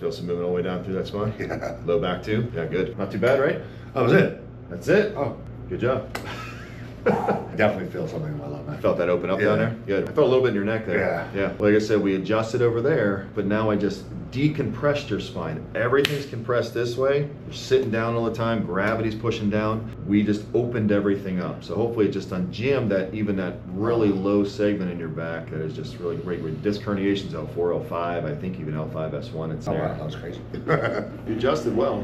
Feel some movement all the way down through that spine? Yeah. Low back too? Yeah, good. Not too bad, right? That was it. That's it? Oh, Good job. I definitely feel something in my low back. Felt that open up Yeah. down there? Good. I felt a little bit in your neck there. Yeah. Yeah. Like I said, we adjusted over there, but now I just decompressed your spine. Everything's compressed this way. You're sitting down all the time. Gravity's pushing down. We just opened everything up. So hopefully it just unjammed that really low segment in your back that is just really great. With disc herniations, L4, L5, I think even L5, S1, it's Oh, there. wow, that was crazy. You adjusted well.